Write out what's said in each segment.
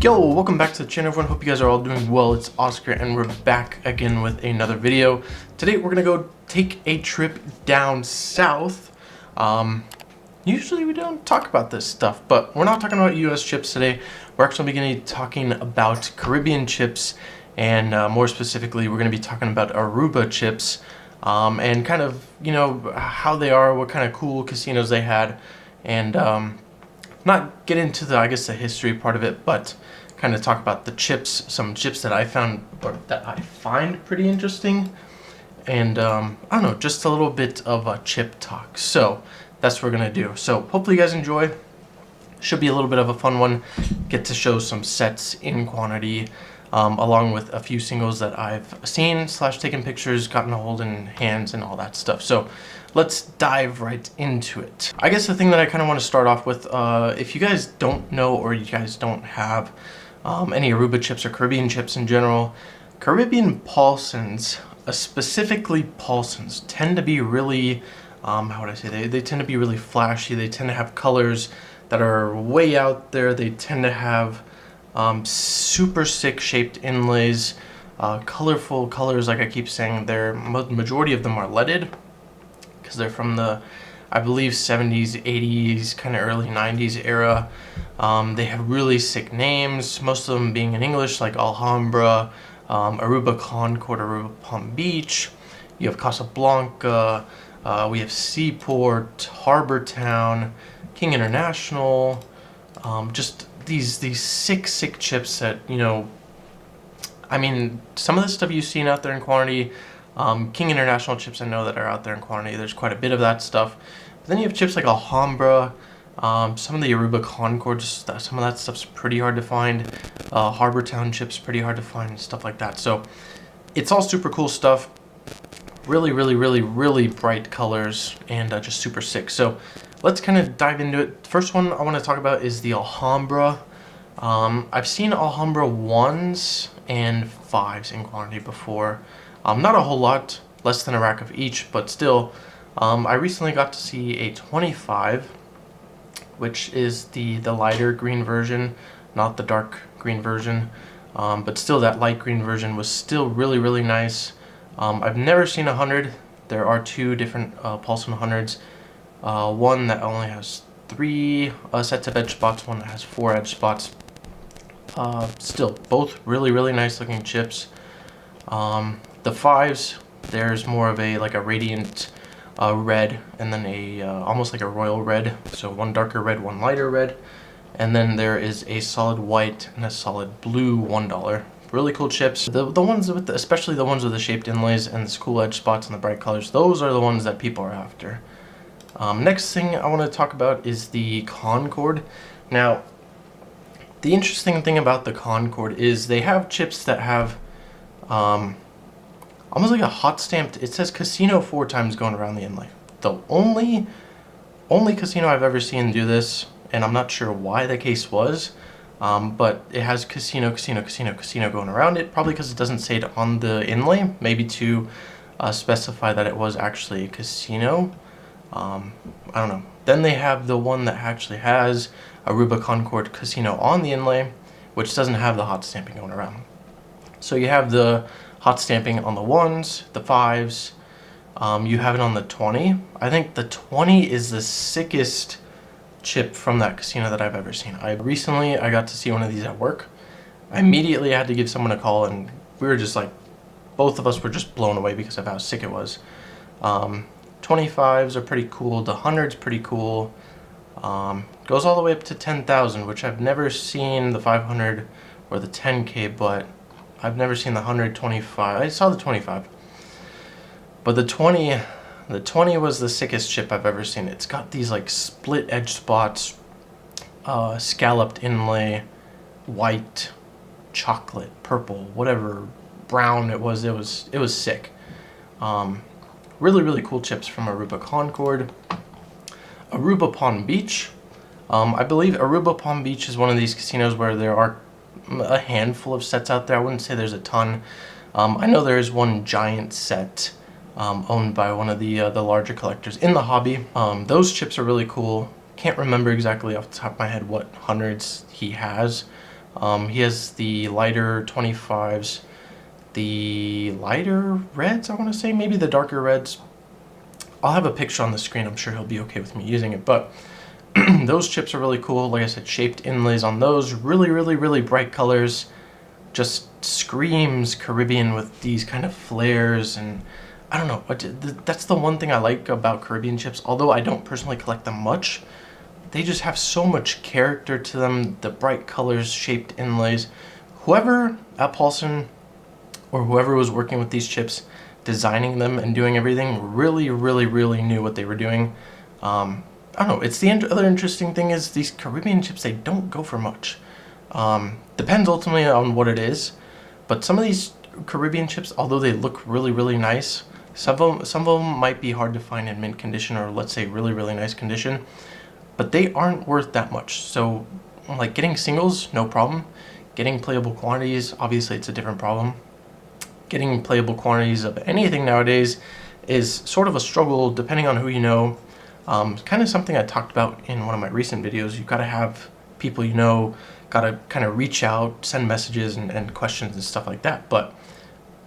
Yo, welcome back to the channel everyone. Hope you guys are all doing well. It's Oscar and we're back again with another video. Today we're gonna go take a trip down south. Usually we don't talk about this stuff, but we're not talking about US chips today. We're actually going to be talking about Caribbean chips, and more specifically we're going to be talking about Aruba chips, and kind of, you know, how they are, what kind of cool casinos they had, and not get into the, I guess, the history part of it, but kind of talk about the chips, some chips that I found, or that I find pretty interesting, and I don't know, just a little bit of a chip talk. So that's what we're gonna do. So hopefully you guys enjoy. Should be a little bit of a fun one. Get to show some sets in quantity, along with a few singles that I've seen / taken pictures, gotten a hold in hands, and all that stuff. So let's dive right into it. I guess the thing that I kind of want to start off with, if you guys don't know, or you guys don't have any Aruba chips or Caribbean chips in general, Caribbean Paulsons, specifically Paulsons, tend to be really, how would I say, they tend to be really flashy. They tend to have colors that are way out there. They tend to have super sick shaped inlays, colorful colors, like I keep saying. The majority of them are leaded, because they're from the, I believe, 70s, 80s, kind of early 90s era. They have really sick names, most of them being in English, like Alhambra, Aruba Concorde, Aruba Palm Beach. You have Casablanca, we have Seaport, Harbourtown, King International, just these sick chips that, you know, I mean, some of the stuff you've seen out there in quantity. King International chips I know that are out there in quantity. There's quite a bit of that stuff. But then you have chips like Alhambra, some of the Aruba Concorde, some of that stuff's pretty hard to find. Harbourtown chips, pretty hard to find, and stuff like that. So it's all super cool stuff. Really bright colors, and just super sick. So let's kind of dive into it. First one I want to talk about is the Alhambra. I've seen Alhambra 1s and 5s in quantity before. Not a whole lot, less than a rack of each, but still. I recently got to see a 25, which is the lighter green version, not the dark green version. But still, that light green version was still really nice. I've never seen a 100. There are two different Paulson 100s. One that only has 3 sets of edge spots, one that has 4 edge spots. Still, both really nice looking chips. The 5s, there's more of a radiant red, and then a almost like a royal red. So one darker red, one lighter red, and then there is a solid white and a solid blue $1. Really cool chips. The ones with especially the ones with the shaped inlays and the cool edge spots and the bright colors, those are the ones that people are after. Next thing I want to talk about is the Concorde. Now, the interesting thing about the Concorde is they have chips that have almost like a hot stamped, it says casino 4 times going around the inlay. The only casino I've ever seen do this, and I'm not sure why the case was, but it has casino going around it, probably because it doesn't say it on the inlay, maybe to specify that it was actually a casino. I don't know. Then they have the one that actually has Aruba Concorde Casino on the inlay, which doesn't have the hot stamping going around. So you have the hot stamping on the 1s, the 5s. You have it on the 20. I think the 20 is the sickest chip from that casino that I've ever seen. I got to see one of these at work. I immediately had to give someone a call, and we were just like, both of us were just blown away because of how sick it was. 25s are pretty cool. The 100's pretty cool. Goes all the way up to 10,000, which I've never seen the 500 or the 10K, but I've never seen the 125. I saw the 25. But the 20 was the sickest chip I've ever seen. It's got these like split edge spots, scalloped inlay, white, chocolate, purple, whatever brown it was sick. Really cool chips from Aruba Concorde. Aruba Palm Beach. I believe Aruba Palm Beach is one of these casinos where there are a handful of sets out there. I wouldn't say there's a ton. I know there is one giant set owned by one of the larger collectors in the hobby. Those chips are really cool. Can't remember exactly off the top of my head what hundreds he has. He has the lighter 25s, the lighter reds, I want to say, maybe the darker reds. I'll have a picture on the screen. I'm sure he'll be okay with me using it, but those chips are really cool. Like I said, shaped inlays on those, really, really, really bright colors. Just screams Caribbean with these kind of flares, and I don't know, that's the one thing I like about Caribbean chips. Although I don't personally collect them much, they just have so much character to them. The bright colors, shaped inlays. Whoever at Paulson or whoever was working with these chips, designing them and doing everything, really, really, really knew what they were doing. I don't know, it's the other interesting thing is these Caribbean chips, they don't go for much. Depends ultimately on what it is, but some of these Caribbean chips, although they look really, really nice, some of them might be hard to find in mint condition, or let's say really, really nice condition, but they aren't worth that much. So like getting singles, no problem. Getting playable quantities, obviously it's a different problem. Getting playable quantities of anything nowadays is sort of a struggle depending on who you know. Kind of something I talked about in one of my recent videos. You've got to have people you know, got to kind of reach out, send messages and questions and stuff like that. But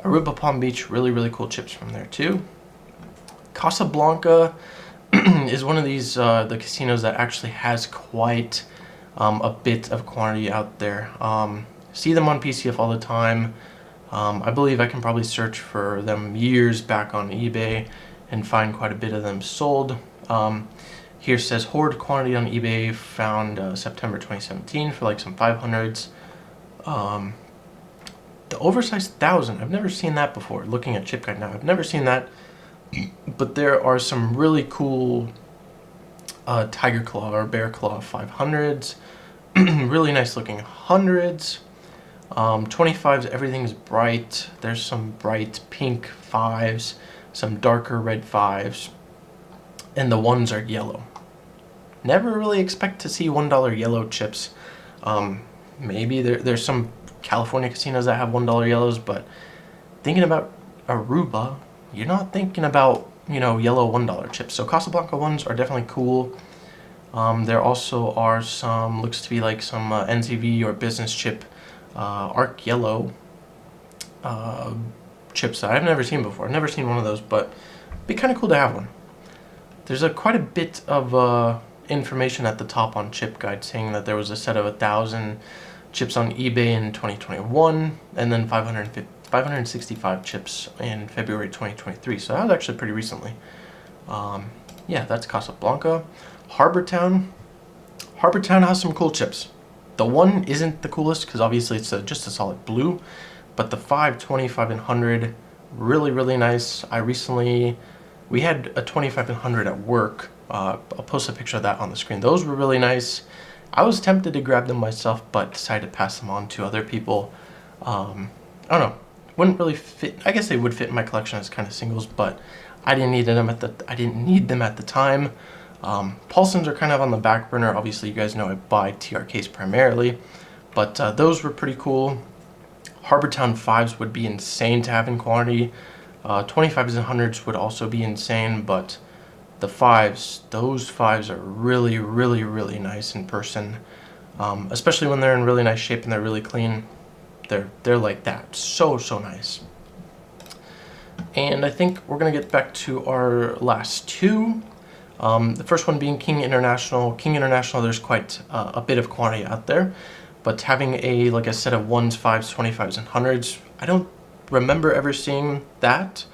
Aruba Palm Beach, really, really cool chips from there too. Casablanca is one of these, the casinos that actually has quite a bit of quantity out there. See them on PCF all the time. I believe I can probably search for them years back on eBay and find quite a bit of them sold. Here says hoard quantity on eBay found September 2017 for like some 500s. The oversized 1000, I've never seen that before. Looking at Chip Guide now, I've never seen that. But there are some really cool Tiger Claw or Bear Claw 500s. Really nice looking 100s. 25s, everything's bright. There's some bright pink 5s, some darker red 5s, and the 1s are yellow. Never really expect to see $1 yellow chips. Maybe there's some California casinos that have $1 yellows, but thinking about Aruba, you're not thinking about, you know, yellow $1 chips. So Casablanca ones are definitely cool. There also are some, looks to be like some NCV or business chip arc yellow chips that I've never seen before. I've never seen one of those, but it'd be kind of cool to have one. There's quite a bit of information at the top on Chip Guide saying that there was a set of 1,000 chips on eBay in 2021 and then 565 chips in February 2023. So that was actually pretty recently. Yeah, that's Casablanca. Harbourtown has some cool chips. The 1 isn't the coolest because obviously it's just a solid blue, but the 5, 25, and 100, really, really nice. We had a 25 and 100 at work. I'll post a picture of that on the screen. Those were really nice. I was tempted to grab them myself, but decided to pass them on to other people. I don't know, wouldn't really fit. I guess they would fit in my collection as kind of singles, but I didn't need them at the time. Paulsons are kind of on the back burner. Obviously, you guys know I buy TRKs primarily, but those were pretty cool. Harbourtown 5s would be insane to have in quantity. 25s and 100s would also be insane, but the 5s, those 5s are really, really, really nice in person, especially when they're in really nice shape and they're really clean. They're like that. So nice. And I think we're gonna get back to our last two. The first one being King International. King International, there's quite a bit of quantity out there, but having like a set of 1s, 5s, 25s, and 100s, I don't remember ever seeing that.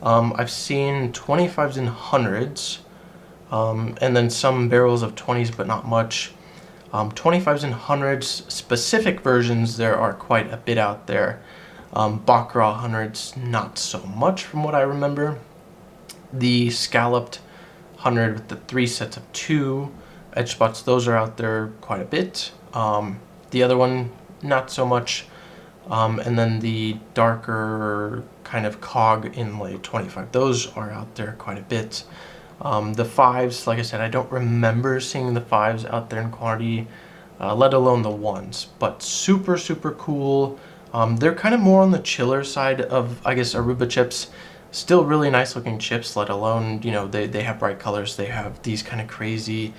I've seen 25s and 100s, and then some barrels of 20s, but not much. 25s and 100s, specific versions, there are quite a bit out there. Baccarat 100s, not so much from what I remember. The scalloped 100 with the 3 sets of 2 edge spots, those are out there quite a bit. The other one, not so much. And then the darker kind of cog inlay 25, those are out there quite a bit. The 5s, like I said, I don't remember seeing the 5s out there in quantity, let alone the 1s, but super cool. They're kind of more on the chiller side of, I guess, Aruba chips. Still really nice looking chips, let alone, you know, they have bright colors. They have these kind of crazy,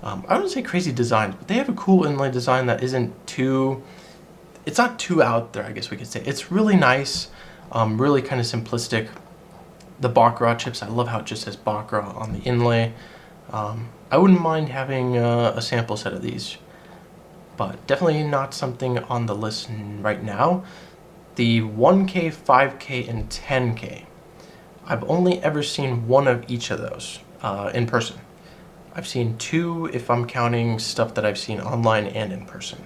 I wouldn't say crazy designs, but they have a cool inlay design that isn't too it's not too out there, I guess we could say. It's really nice, really kind of simplistic. The Baccarat chips, I love how it just says Baccarat on the inlay. I wouldn't mind having a sample set of these, but definitely not something on the list right now. The 1K, 5K, and 10K. I've only ever seen one of each of those in person. I've seen two if I'm counting stuff that I've seen online and in person.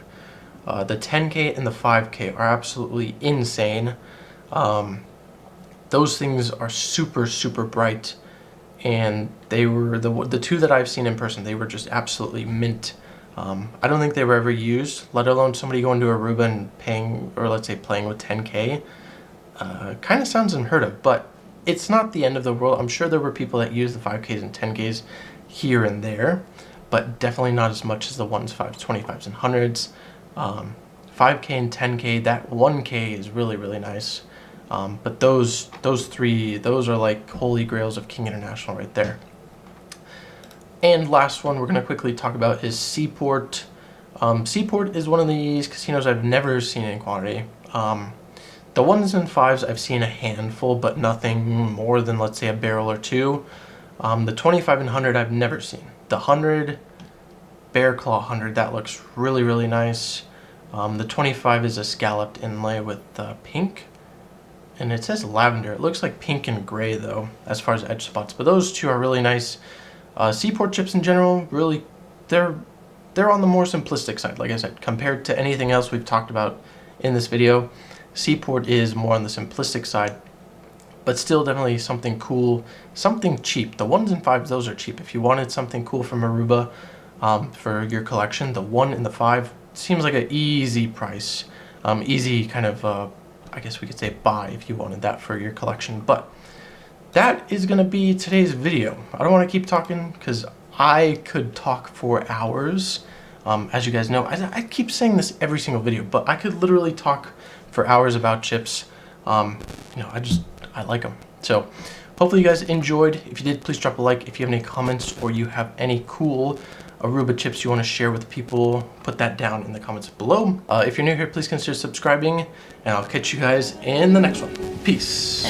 The 10K and the 5K are absolutely insane. Those things are super, super bright, and they were the two that I've seen in person. They were just absolutely mint. I don't think they were ever used, let alone somebody going to Aruba and paying, or let's say playing with 10K. Kind of sounds unheard of, but it's not the end of the world. I'm sure there were people that used the 5Ks and 10Ks here and there, but definitely not as much as the 1s, 5s, 25s, and 100s. 5K and 10K, that 1K is really, really nice. But those three, those are like holy grails of King International right there. And last one we're going to quickly talk about is Seaport. Seaport is one of these casinos I've never seen in quantity. The 1s and 5s I've seen a handful, but nothing more than, let's say, a barrel or two. The 25 and 100 I've never seen. The 100, Bear Claw 100, that looks really, really nice. The 25 is a scalloped inlay with pink. And it says lavender. It looks like pink and gray though, as far as edge spots. But those two are really nice. Seaport chips in general, really, they're on the more simplistic side. Like I said, compared to anything else we've talked about in this video, Seaport is more on the simplistic side. But still definitely something cool, something cheap. The 1s and 5s, those are cheap. If you wanted something cool from Aruba for your collection, the 1 and the 5 seems like an easy price. Easy kind of... I guess we could say buy if you wanted that for your collection. But that is going to be today's video. I don't want to keep talking because I could talk for hours. As you guys know, I keep saying this every single video, but I could literally talk for hours about chips. You know, I like them. So hopefully you guys enjoyed. If you did, please drop a like. If you have any comments or you have any cool Aruba chips you want to share with people, put that down in the comments below. If you're new here, please consider subscribing, and I'll catch you guys in the next one. Peace.